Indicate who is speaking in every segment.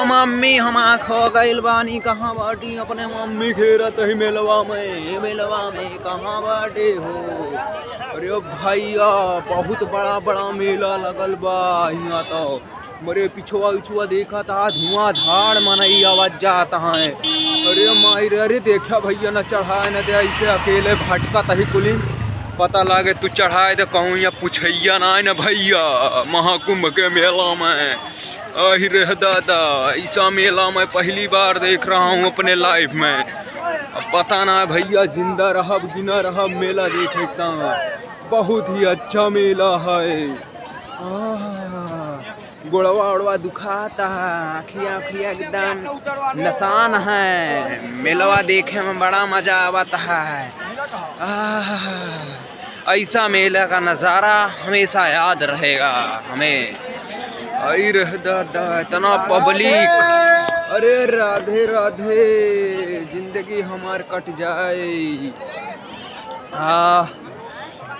Speaker 1: Mummy हम खो गइल बानी कहाँ बाटी अपने मम्मी घेरत ही मेलवा में कहाँ बाटे हो। अरे भैया बहुत बड़ा बड़ा मेला लगल बा यहाँ तो मरे पिछुआ उछुआ देखा था धुआं धाड़ मनई आवाज जाता है। अरे माई रे अरे देखा भैया न चढ़ाए न दे ऐसे अकेले भटका तही कुलिन पता लागे तू चढ़ाए तो कहूँ या पूछैया ना न भैया महाकुंभ के मेला में। अहि रे दादा ऐसा मेला मैं पहली बार देख रहा हूँ अपने लाइफ में। अब पता ना भैया जिंदा रहब कि ना रहब मेला देखता बहुत ही अच्छा मेला है। गोड़वा उड़वा दुखाता है आँखिया आँखिया एकदम नसान है। मेलवा देखे में बड़ा मजा आता है। ऐसा मेला का नज़ारा हमेशा याद रहेगा हमें। आई रह दादा इतना पब्लिक अरे राधे राधे जिंदगी हमार कट जाए।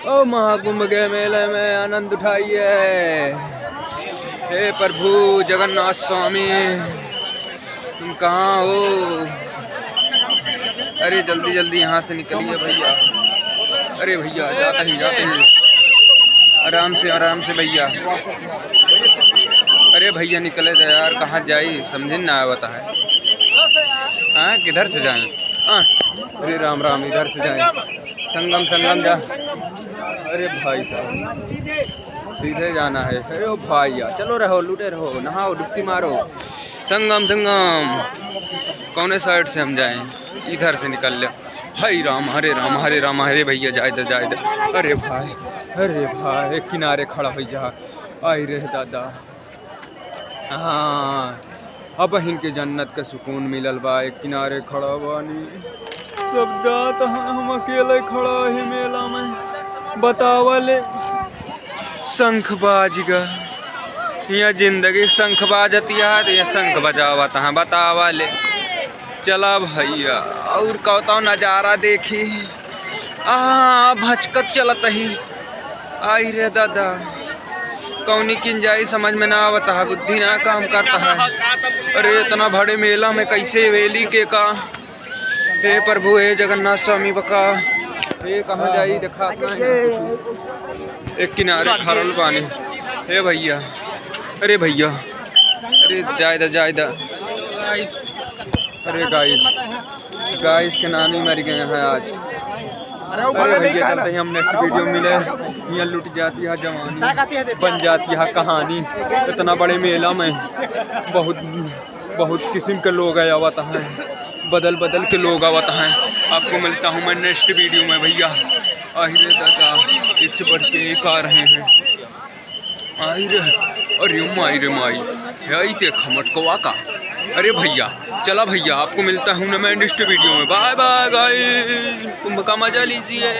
Speaker 1: ओ महाकुंभ के मेले में आनंद उठाइए। हे प्रभु जगन्नाथ स्वामी तुम कहाँ हो। अरे जल्दी जल्दी यहाँ से निकलिए भैया। अरे भैया जाते ही आराम से भैया। अरे भैया निकले थे यार कहाँ जाई समझ ना आवता है। हाँ किधर से जाएं। अरे राम राम इधर से जाएं संगम जा। अरे भाई साहब सीधे जाना है। अरे ओ भैया चलो रहो लूटे रहो नहाओ डुबकी मारो। संगम कौने साइड से हम जाएं। इधर से निकल ले। हरे राम हरे भैया जाए दे। अरे भाई किनारे खड़ा हो जा। आई रे दादा हाँ अब इनके जन्नत का सुकून मिलल बा। एक किनारे खड़ा बानी सब जात हम अकेले खड़ा ही मेला में। बतावले शंख बाजगा यहाँ जिंदगी शंख बाजतिया तो ये शंख बजावत है। बतावले चला भैया और कहता नज़ारा देखी भचकत चलत ही। आई रे दादा कौनी किन जाई समझ में ना आवता है बुद्धि ना काम करता है। अरे इतना बड़े मेला में कैसे वेली के का। हे प्रभु हे जगन्नाथ स्वामी बका हे कहाँ जाई देखा एक किनारे खरल पानी। हे भैया अरे भैया अरे जाए दा। अरे गाइस के नानी मर गए हैं आज। अरे भैया चलते हैं हम नेक्स्ट वीडियो मिले। यहाँ लुट जाती है जवानी बन जाती है कहानी। इतना बड़े मेला में बहुत किस्म के लोग आया हुआ है बदल के लोग आवता हैं। आपको मिलता हूँ मैं नेक्स्ट वीडियो में भैया। आहिरे दादा एक से बढ़ के एक आ रहे हैं। आहिरे अरे माई यही ते खमटकवा का। अरे भैया चला भैया आपको मिलता हूँ ना मैं नेक्स्ट वीडियो में। बाय बाय गाइस कुंभ का मजा लीजिए।